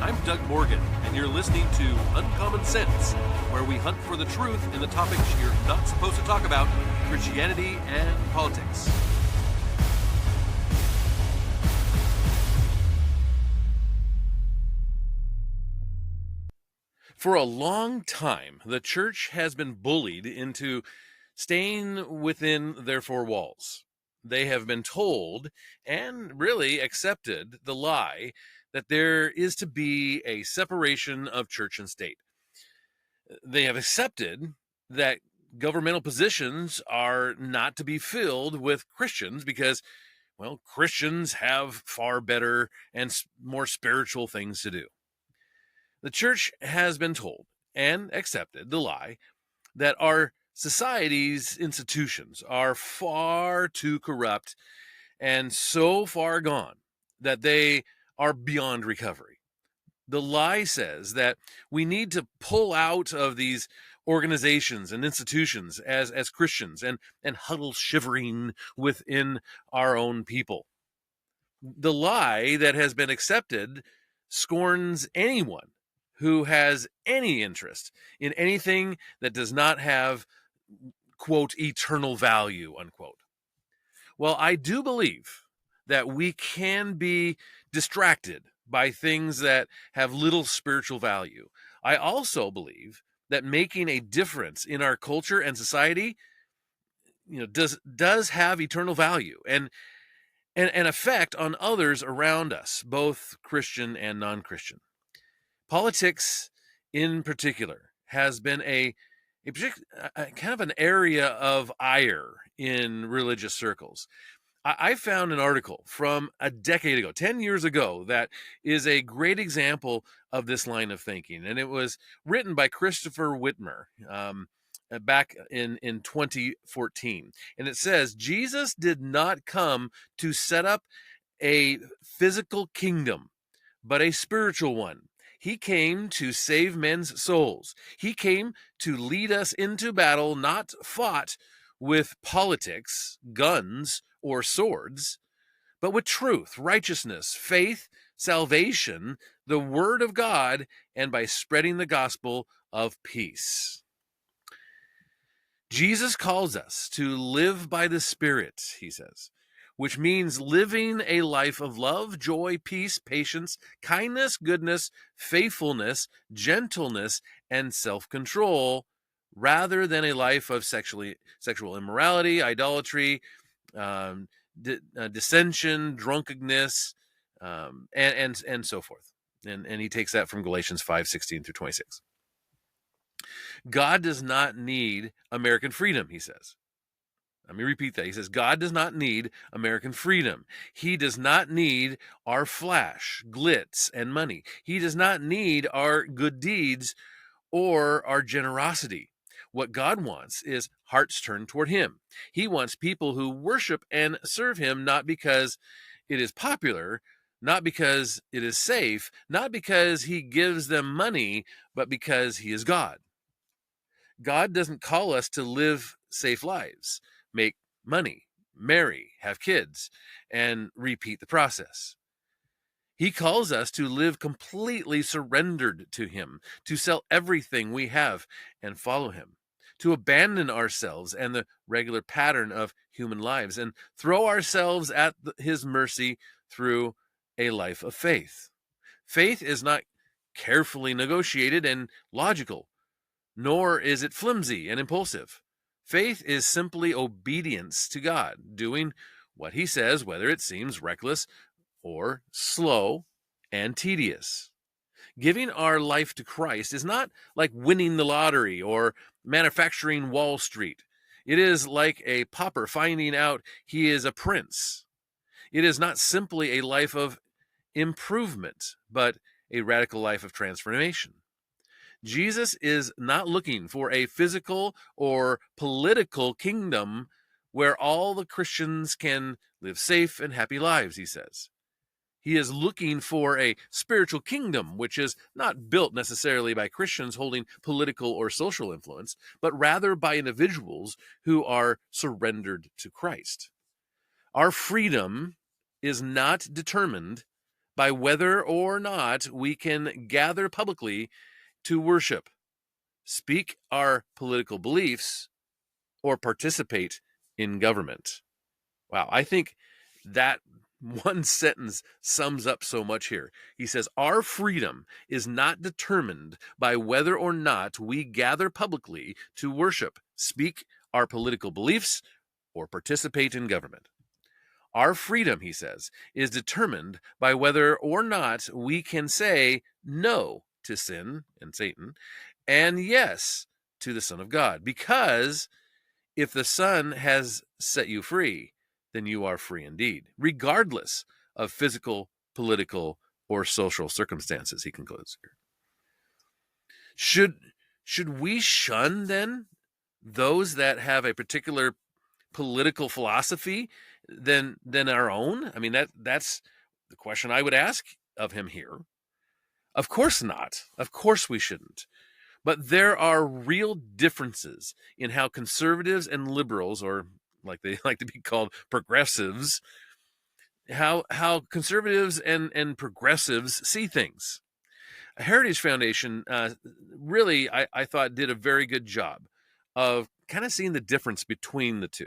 I'm Doug Morgan, and you're listening to Uncommon Sense, where we hunt for the truth in the topics you're not supposed to talk about, Christianity and politics. For a long time, the church has been bullied into staying within their four walls. They have been told and really accepted the lie that there is to be a separation of church and state. They have accepted that governmental positions are not to be filled with Christians because, well, Christians have far better and more spiritual things to do. The church has been told and accepted the lie that our society's institutions are far too corrupt and so far gone that they are beyond recovery. The lie says that we need to pull out of these organizations and institutions as Christians and huddle shivering within our own people. The lie that has been accepted scorns anyone who has any interest in anything that does not have, quote, eternal value, unquote. Well, I do believe that we can be distracted by things that have little spiritual value. I also believe that making a difference in our culture and society, does have eternal value and an effect on others around us, both Christian and non-Christian. Politics, in particular, has been a kind of an area of ire in religious circles. I found an article from a decade ago, 10 years ago, that is a great example of this line of thinking. And it was written by Christopher Whitmer back in 2014. And it says, Jesus did not come to set up a physical kingdom, but a spiritual one. He came to save men's souls. He came to lead us into battle, not fought with politics, guns, or swords, but with truth, righteousness, faith, salvation, the word of God, and by spreading the gospel of peace. Jesus calls us to live by the Spirit, he says, which means living a life of love, joy, peace, patience, kindness, goodness, faithfulness, gentleness, and self-control, rather than a life of sexual immorality, idolatry, dissension, drunkenness, and so forth. And he takes that from Galatians 5:16 through 26. God does not need American freedom, he says. Let me repeat that. He says, God does not need American freedom. He does not need our flash, glitz, and money. He does not need our good deeds or our generosity. What God wants is hearts turned toward him. He wants people who worship and serve him not because it is popular, not because it is safe, not because he gives them money, but because he is God. God doesn't call us to live safe lives, make money, marry, have kids, and repeat the process. He calls us to live completely surrendered to him, to sell everything we have and follow him, to abandon ourselves and the regular pattern of human lives and throw ourselves at his mercy through a life of faith. Faith is not carefully negotiated and logical, nor is it flimsy and impulsive. Faith is simply obedience to God, doing what he says, whether it seems reckless or slow and tedious. Giving our life to Christ is not like winning the lottery or manufacturing Wall Street. It is like a pauper finding out he is a prince. It is not simply a life of improvement, but a radical life of transformation. Jesus is not looking for a physical or political kingdom where all the Christians can live safe and happy lives, he says. He is looking for a spiritual kingdom, which is not built necessarily by Christians holding political or social influence, but rather by individuals who are surrendered to Christ. Our freedom is not determined by whether or not we can gather publicly to worship, speak our political beliefs, or participate in government. Wow, I think that one sentence sums up so much here. He says, our freedom is not determined by whether or not we gather publicly to worship, speak our political beliefs, or participate in government. Our freedom, he says, is determined by whether or not we can say no to sin and Satan and yes to the Son of God. Because if the Son has set you free, then you are free indeed, regardless of physical, political, or social circumstances, he concludes here. Should we shun, then, those that have a particular political philosophy than our own? I mean, that's the question I would ask of him here. Of course not. Of course we shouldn't. But there are real differences in how conservatives and liberals, or like they like to be called, progressives, how conservatives and progressives see things. Heritage Foundation really, I thought, did a very good job of kind of seeing the difference between the two.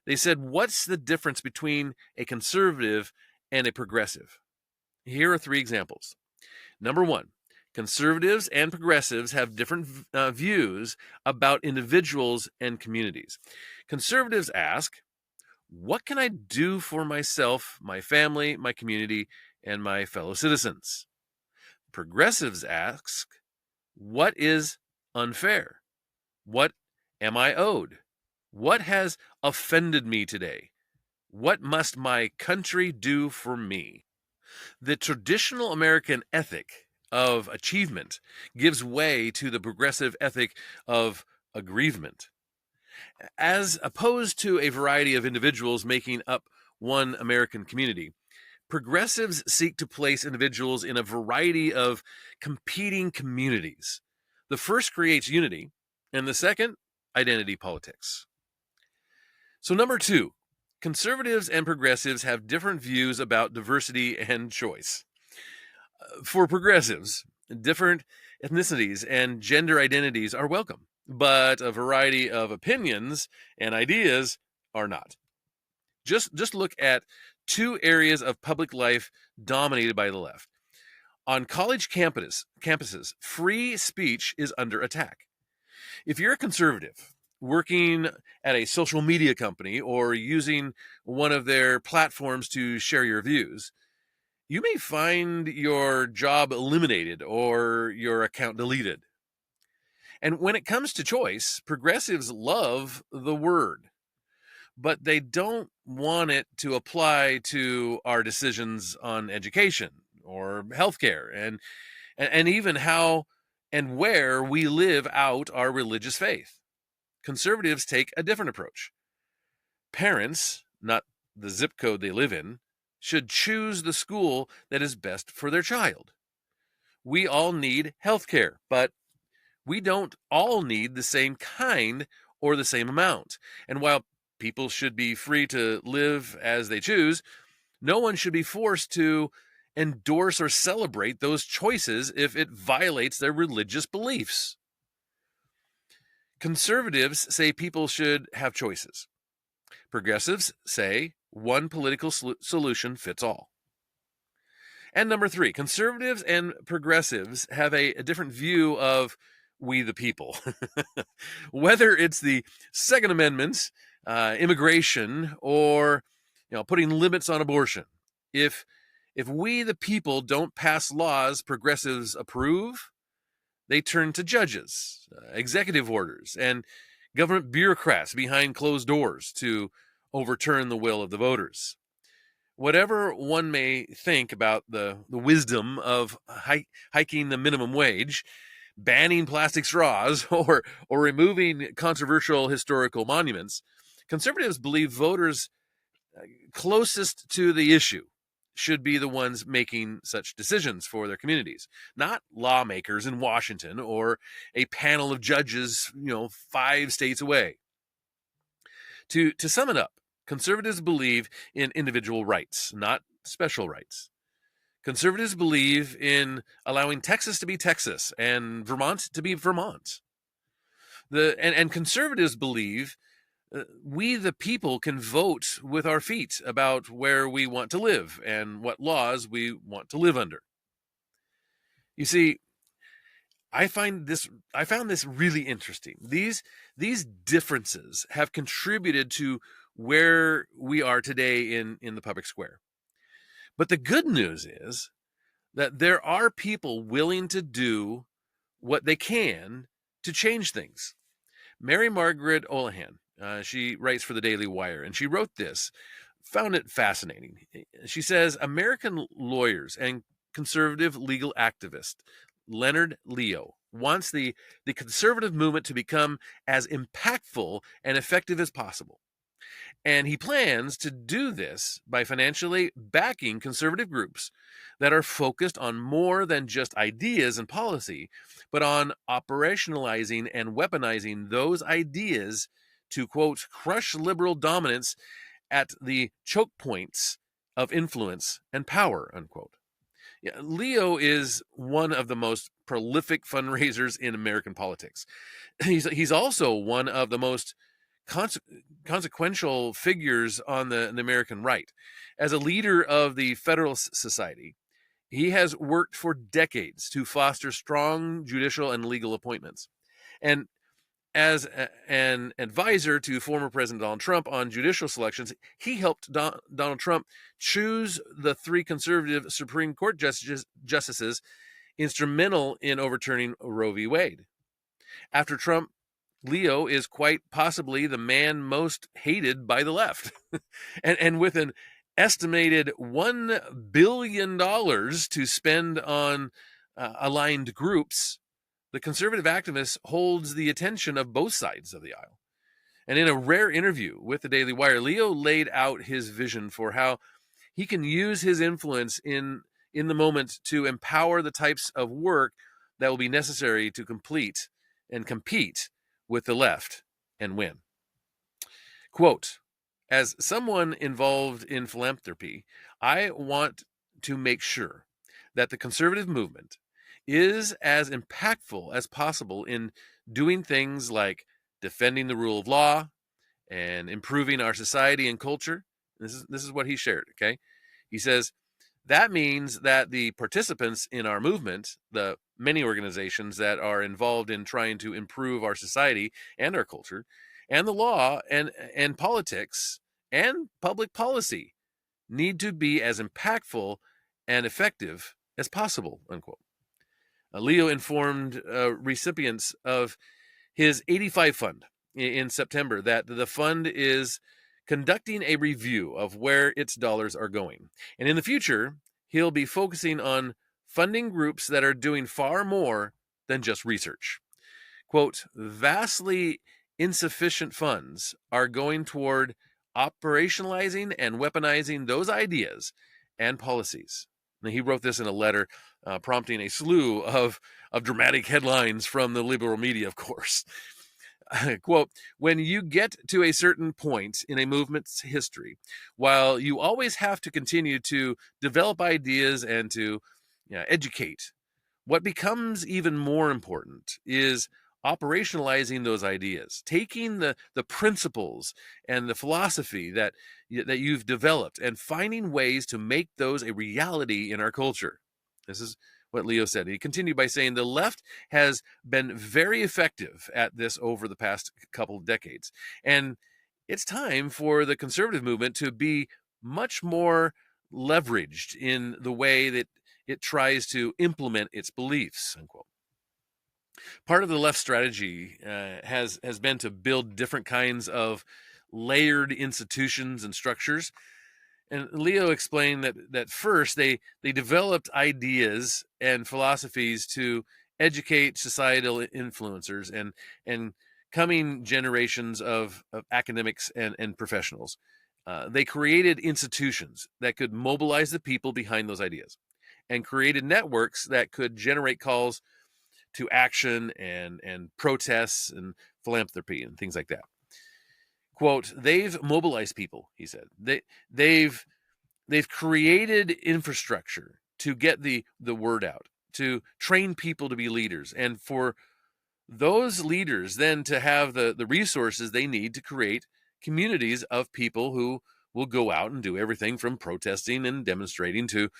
They said, what's the difference between a conservative and a progressive? Here are 3 examples. Number 1, conservatives and progressives have different views about individuals and communities. Conservatives ask, what can I do for myself, my family, my community, and my fellow citizens? Progressives ask, what is unfair? What am I owed? What has offended me today? What must my country do for me? The traditional American ethic of achievement gives way to the progressive ethic of aggrievement. As opposed to a variety of individuals making up one American community, progressives seek to place individuals in a variety of competing communities. The first creates unity, and the second, identity politics. So, number 2, conservatives and progressives have different views about diversity and choice. For progressives, different ethnicities and gender identities are welcome, but a variety of opinions and ideas are not. Just look at 2 areas of public life dominated by the left. On college campuses, free speech is under attack. If you're a conservative working at a social media company or using one of their platforms to share your views, you may find your job eliminated or your account deleted. And when it comes to choice, progressives love the word, but they don't want it to apply to our decisions on education or healthcare and even how and where we live out our religious faith. Conservatives take a different approach. Parents, not the zip code they live in, should choose the school that is best for their child. We all need healthcare, but we don't all need the same kind or the same amount. And while people should be free to live as they choose, no one should be forced to endorse or celebrate those choices if it violates their religious beliefs. Conservatives say people should have choices. Progressives say one political solution fits all. And number 3, conservatives and progressives have a different view of we the people. Whether it's the Second Amendment, immigration, or putting limits on abortion, if we the people don't pass laws progressives approve, they turn to judges, executive orders, and government bureaucrats behind closed doors to overturn the will of the voters. Whatever one may think about the wisdom of hiking the minimum wage, banning plastic straws, or removing controversial historical monuments, conservatives believe voters closest to the issue should be the ones making such decisions for their communities, not lawmakers in Washington or a panel of judges, 5 states away. To sum it up, conservatives believe in individual rights, not special rights. Conservatives believe in allowing Texas to be Texas and Vermont to be Vermont. And conservatives believe we, the people, can vote with our feet about where we want to live and what laws we want to live under. You see, I found this really interesting. These differences have contributed to where we are today in the public square. But the good news is that there are people willing to do what they can to change things. Mary Margaret Olohan, she writes for the Daily Wire, and she wrote this, found it fascinating. She says, American lawyers and conservative legal activist Leonard Leo wants the conservative movement to become as impactful and effective as possible. And he plans to do this by financially backing conservative groups that are focused on more than just ideas and policy, but on operationalizing and weaponizing those ideas to, quote, crush liberal dominance at the choke points of influence and power, unquote. Yeah, Leo is one of the most prolific fundraisers in American politics. He's also one of the most consequential figures on the American right. As a leader of the Federalist Society, he has worked for decades to foster strong judicial and legal appointments. And as an advisor to former President Donald Trump on judicial selections, he helped Donald Trump choose the 3 conservative Supreme Court justices instrumental in overturning Roe v. Wade. After Trump, Leo is quite possibly the man most hated by the left. and with an estimated $1 billion to spend on aligned groups, the conservative activist holds the attention of both sides of the aisle. And in a rare interview with the Daily Wire, Leo laid out his vision for how he can use his influence in the moment to empower the types of work that will be necessary to complete and compete with the left and win. Quote, as someone involved in philanthropy, I want to make sure that the conservative movement is as impactful as possible in doing things like defending the rule of law and improving our society and culture. This is what he shared, okay? He says, that means that the participants in our movement, the many organizations that are involved in trying to improve our society and our culture, and the law and politics and public policy need to be as impactful and effective as possible, unquote. Leo informed recipients of his 85 fund in September that the fund is conducting a review of where its dollars are going. And in the future, he'll be focusing on funding groups that are doing far more than just research. Quote, vastly insufficient funds are going toward operationalizing and weaponizing those ideas and policies. Now, he wrote this in a letter prompting a slew of dramatic headlines from the liberal media, of course. Quote, when you get to a certain point in a movement's history, while you always have to continue to develop ideas and to educate, what becomes even more important is operationalizing those ideas, taking the principles and the philosophy that you've developed and finding ways to make those a reality in our culture. This is what Leo said. He continued by saying the left has been very effective at this over the past couple of decades. And it's time for the conservative movement to be much more leveraged in the way that it tries to implement its beliefs, unquote. Part of the left strategy has been to build different kinds of layered institutions and structures. And Leo explained that first they developed ideas and philosophies to educate societal influencers and coming generations of academics and professionals. They created institutions that could mobilize the people behind those ideas and created networks that could generate calls to action and protests and philanthropy and things like that. Quote, they've mobilized people, he said. They've created infrastructure to get the word out, to train people to be leaders, and for those leaders then to have the resources they need to create communities of people who will go out and do everything from protesting and demonstrating to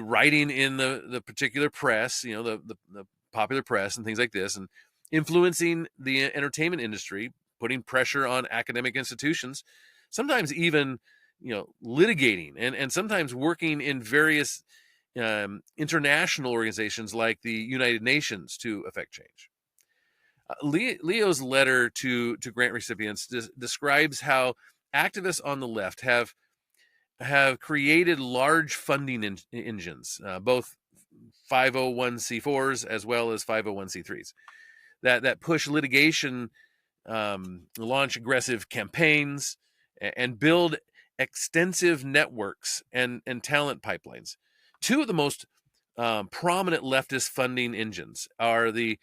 writing in the particular press, the popular press and things like this, and influencing the entertainment industry, putting pressure on academic institutions, sometimes even litigating and sometimes working in various international organizations like the United Nations to affect change. Leo's letter to grant recipients describes how activists on the left have created large funding engines, both 501c4s as well as 501c3s, that push litigation, launch aggressive campaigns, and build extensive networks and talent pipelines. Two of the most prominent leftist funding engines are the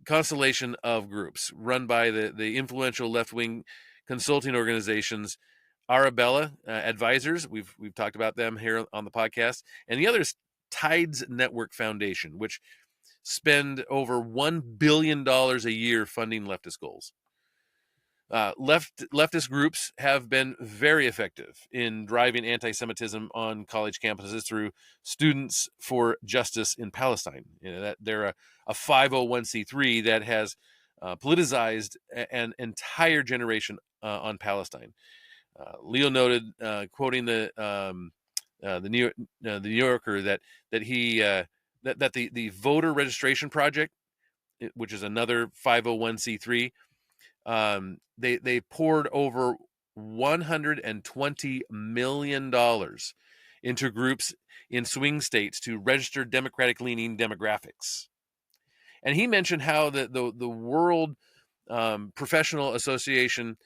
constellation of groups run by the influential left-wing consulting organizations Arabella Advisors. We've talked about them here on the podcast, and the other is Tides Network Foundation, which spend over $1 billion a year funding leftist goals. Leftist groups have been very effective in driving anti-Semitism on college campuses through Students for Justice in Palestine. That they're a 501c3 that has politicized an entire generation on Palestine. Leo noted, quoting the New Yorker, that the voter registration project, which is another 501c3, they poured over $120 million into groups in swing states to register Democratic-leaning demographics. And he mentioned how the World Professional Association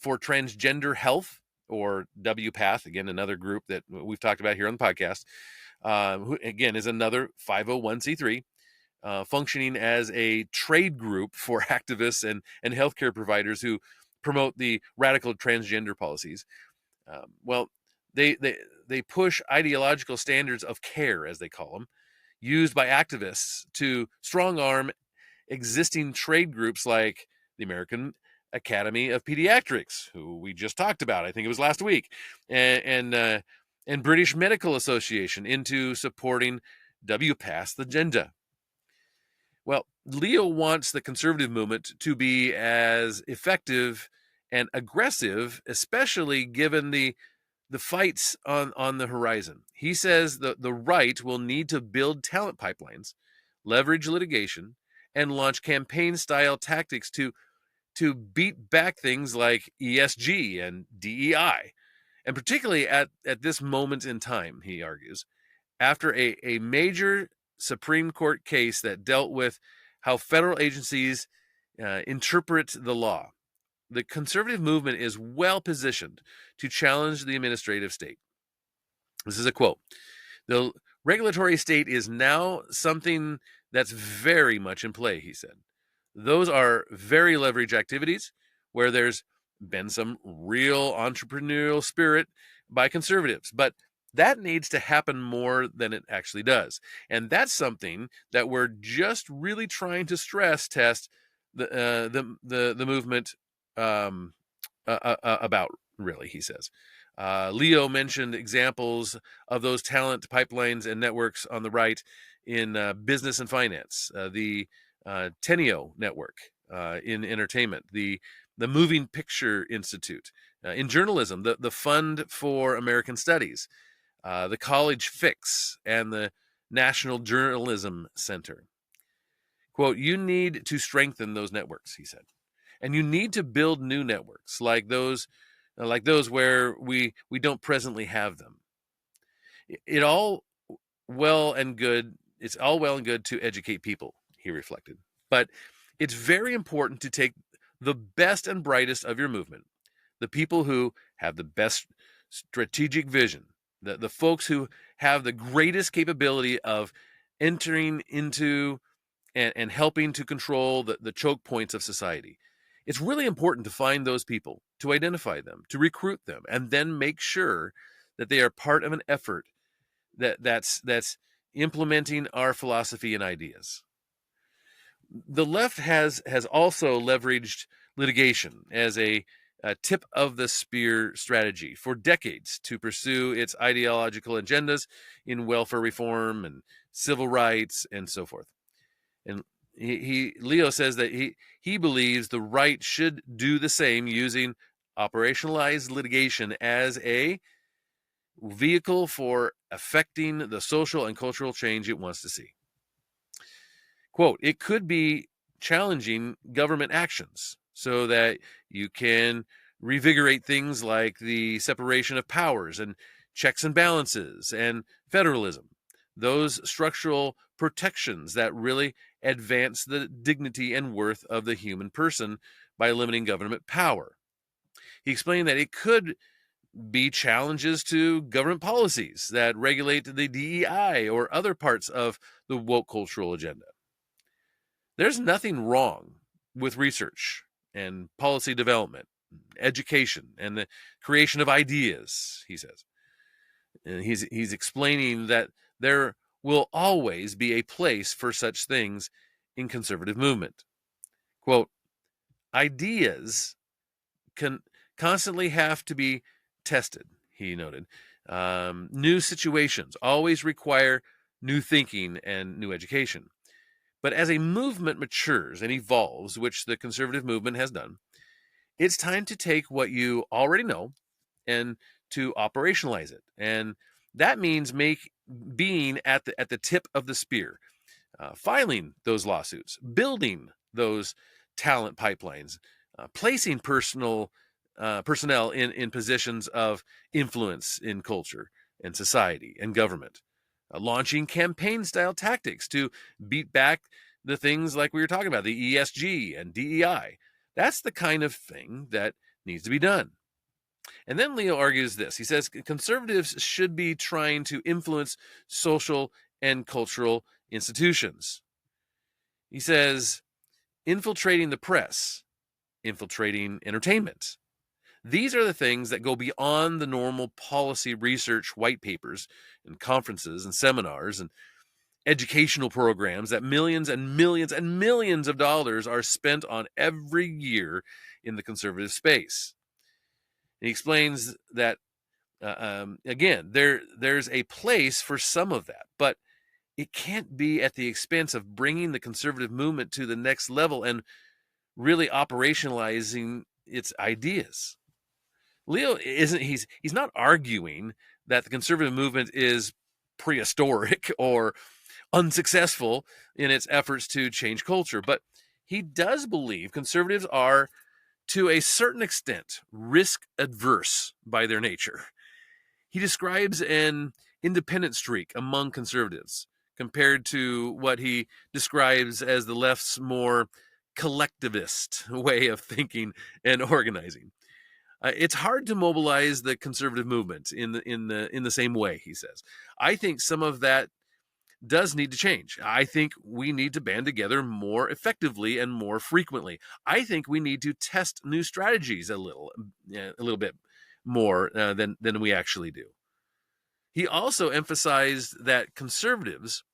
for Transgender Health, or WPATH, again, another group that we've talked about here on the podcast, who, again, is another 501c3, functioning as a trade group for activists and healthcare providers who promote the radical transgender policies. They push ideological standards of care, as they call them, used by activists to strong-arm existing trade groups like the American Academy of Pediatrics, who we just talked about, I think it was last week, and British Medical Association into supporting WPATH's agenda. Well, Leo wants the conservative movement to be as effective and aggressive, especially given the fights on the horizon. He says the right will need to build talent pipelines, leverage litigation, and launch campaign-style tactics to beat back things like ESG and DEI. And particularly at this moment in time, he argues, after a major Supreme Court case that dealt with how federal agencies interpret the law, the conservative movement is well positioned to challenge the administrative state. This is a quote. The regulatory state is now something that's very much in play, he said. Those are very leveraged activities where there's been some real entrepreneurial spirit by conservatives, but that needs to happen more than it actually does. And that's something that we're just really trying to stress test the movement about, really, he says. Leo mentioned examples of those talent pipelines and networks on the right in business and finance, the Teneo network in entertainment, the Moving Picture Institute in journalism, the Fund for American Studies, the College Fix, and the National Journalism Center. Quote, you need to strengthen those networks, he said. And you need to build new networks like those where we don't presently have them. It's all well and good to educate people, he reflected. But it's very important to take the best and brightest of your movement, the people who have the best strategic vision, the folks who have the greatest capability of entering into and helping to control the choke points of society. It's really important to find those people, to identify them, to recruit them, and then make sure that they are part of an effort that's implementing our philosophy and ideas. The left has also leveraged litigation as a tip of the spear strategy for decades to pursue its ideological agendas in welfare reform and civil rights and so forth. And Leo says that he believes the right should do the same, using operationalized litigation as a vehicle for affecting the social and cultural change it wants to see. Quote, it could be challenging government actions so that you can revigorate things like the separation of powers and checks and balances and federalism, those structural protections that really advance the dignity and worth of the human person by limiting government power. He explained that it could be challenges to government policies that regulate the DEI or other parts of the woke cultural agenda. There's nothing wrong with research and policy development, education, and the creation of ideas, he says. And he's explaining that there will always be a place for such things in conservative movement. Quote, ideas can constantly have to be tested, he noted. New situations always require new thinking and new education. But as a movement matures and evolves, which the conservative movement has done, it's time to take what you already know and to operationalize it. And that means being at the tip of the spear, filing those lawsuits, building those talent pipelines, placing personnel in positions of influence in culture and society and government, launching campaign style tactics to beat back the things like we were talking about, the ESG and DEI. That's the kind of thing that needs to be done. And then Leo argues this. He says conservatives should be trying to influence social and cultural institutions. He says infiltrating the press, infiltrating entertainment. These are the things that go beyond the normal policy research white papers and conferences and seminars and educational programs that millions and millions and millions of dollars are spent on every year in the conservative space. And he explains that, again, there's a place for some of that, but it can't be at the expense of bringing the conservative movement to the next level and really operationalizing its ideas. Leo he's not arguing that the conservative movement is prehistoric or unsuccessful in its efforts to change culture, but he does believe conservatives are, to a certain extent, risk adverse by their nature. He describes an independent streak among conservatives compared to what he describes as the left's more collectivist way of thinking and organizing. It's hard to mobilize the conservative movement in the same way, he says. I think some of that does need to change. I think we need to band together more effectively and more frequently. I think we need to test new strategies a little bit more than we actually do. He also emphasized that conservatives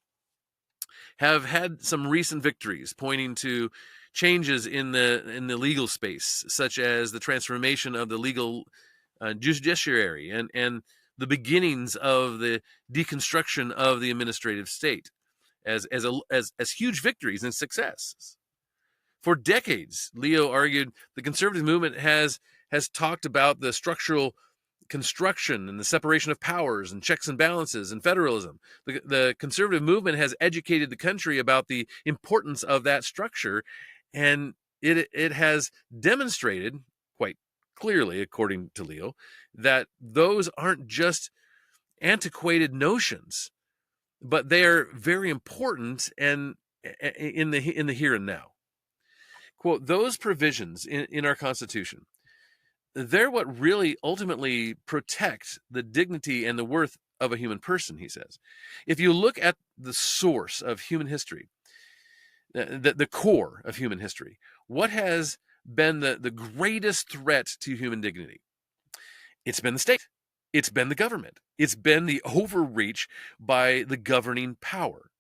have had some recent victories, pointing to changes in the legal space, such as the transformation of the legal judiciary and the beginnings of the deconstruction of the administrative state as huge victories and successes. For decades, Leo argued the conservative movement has talked about the structural construction and the separation of powers and checks and balances and federalism. The conservative movement has educated the country about the importance of that structure, and it has demonstrated quite clearly, according to Leo, that those aren't just antiquated notions, but they are very important and in the here and now. Quote, those provisions in our Constitution, they're what really ultimately protect the dignity and the worth of a human person, he says. If you look at the source of human history, the core of human history, what has been the greatest threat to human dignity? It's been the state. It's been the government. It's been the overreach by the governing power.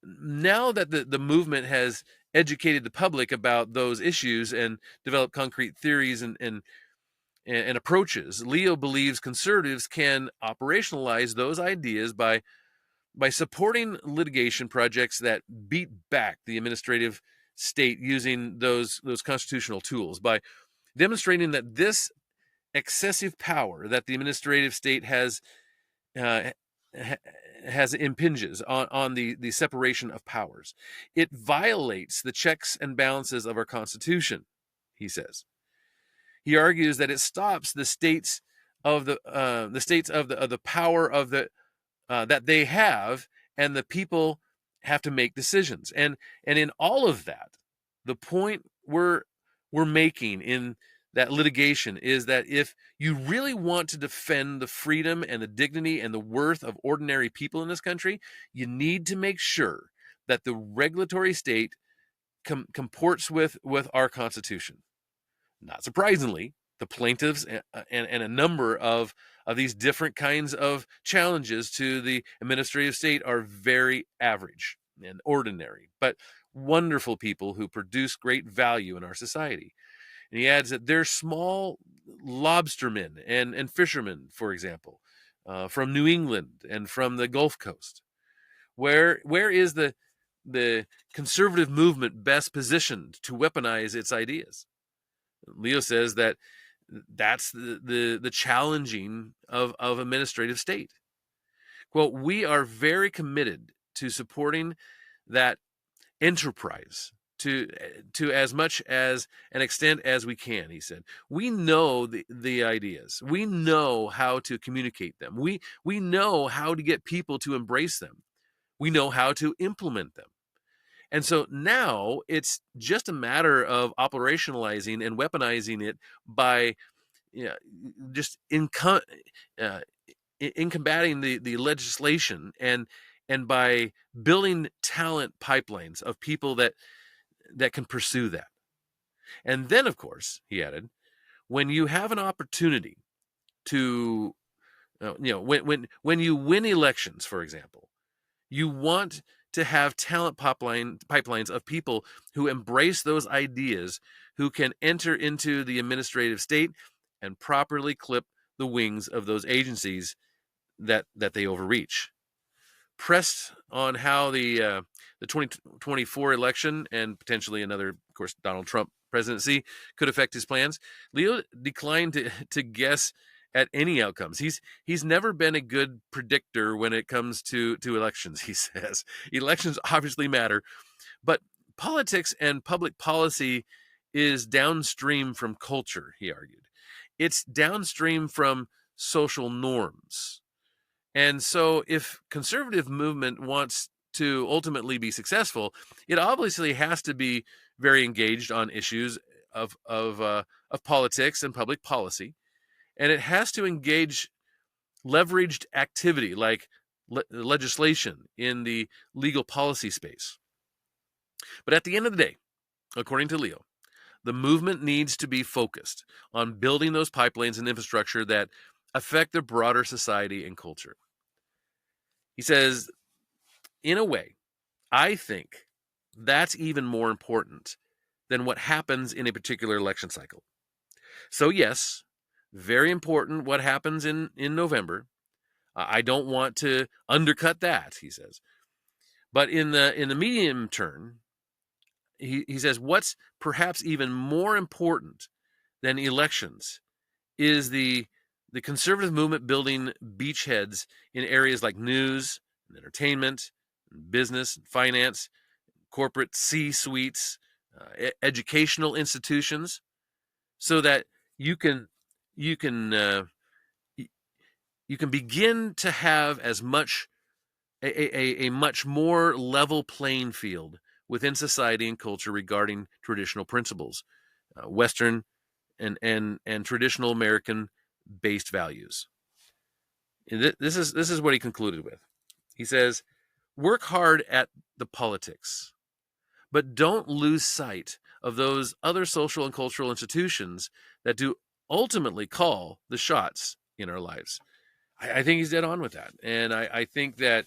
Now that the movement has educated the public about those issues and developed concrete theories and approaches, Leo believes conservatives can operationalize those ideas by supporting litigation projects that beat back the administrative state using those constitutional tools, by demonstrating that this excessive power that the administrative state uh, has impinges on the separation of powers. It violates the checks and balances of our Constitution, he says. He argues that it stops the states of the power of the that they have, and the people have to make decisions. And in all of that, the point we're making in that litigation is that if you really want to defend the freedom and the dignity and the worth of ordinary people in this country, you need to make sure that the regulatory state comports with our Constitution. Not surprisingly, the plaintiffs and a number of these different kinds of challenges to the administrative state are very average and ordinary, but wonderful people who produce great value in our society. And he adds that they're small lobstermen and fishermen, for example, from New England and from the Gulf Coast. Where is the conservative movement best positioned to weaponize its ideas? Leo says that that's the challenging of administrative state. Quote, we are very committed to supporting that enterprise to as much as an extent as we can, he said. We know the ideas. We know how to communicate them. We know how to get people to embrace them. We know how to implement them. And so now it's just a matter of operationalizing and weaponizing it by just in combating the legislation and by building talent pipelines of people that can pursue that. And then, of course, he added, when you have an opportunity to, when you win elections, for example, you want to have talent pipelines of people who embrace those ideas, who can enter into the administrative state and properly clip the wings of those agencies that they overreach. Pressed on how the 2024 election and potentially another, of course, Donald Trump presidency could affect his plans, Leo declined to guess at any outcomes. He's never been a good predictor when it comes to elections, he says. Elections obviously matter, but politics and public policy is downstream from culture, he argued. It's downstream from social norms. And so if conservative movement wants to ultimately be successful, it obviously has to be very engaged on issues of politics and public policy. And it has to engage leveraged activity like legislation in the legal policy space. But at the end of the day, according to Leo, the movement needs to be focused on building those pipelines and infrastructure that affect the broader society and culture. He says, in a way, I think that's even more important than what happens in a particular election cycle. So yes, very important what happens in November. I don't want to undercut that, he says. But in the medium term, he says what's perhaps even more important than elections is the conservative movement building beachheads in areas like news and entertainment, and business, and finance, corporate C-suites, educational institutions, so that you can begin to have as much a much more level playing field within society and culture regarding traditional principles, Western and traditional American based values. This is what he concluded with. He says, work hard at the politics, but don't lose sight of those other social and cultural institutions that do ultimately call the shots in our lives. I think he's dead on with that. And I think that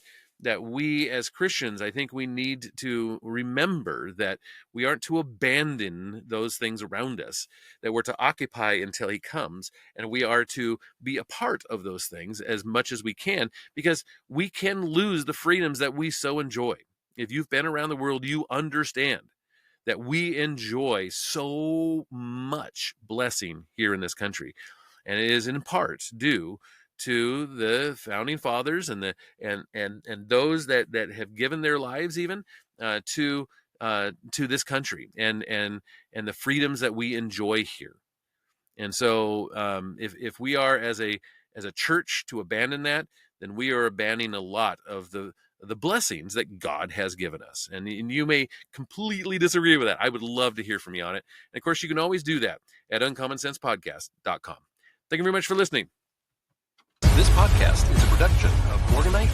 we as Christians, I think we need to remember that we aren't to abandon those things around us, that we're to occupy until he comes, and we are to be a part of those things as much as we can, because we can lose the freedoms that we so enjoy. If you've been around the world, you understand that we enjoy so much blessing here in this country. And it is in part due to the founding fathers and the and those that have given their lives even to this country and the freedoms that we enjoy here. And so if we are as a church to abandon that, then we are abandoning a lot of the blessings that God has given us. And you may completely disagree with that. I would love to hear from you on it. And of course, you can always do that at uncommonsensepodcast.com. Thank you very much for listening. This podcast is a production of Morganite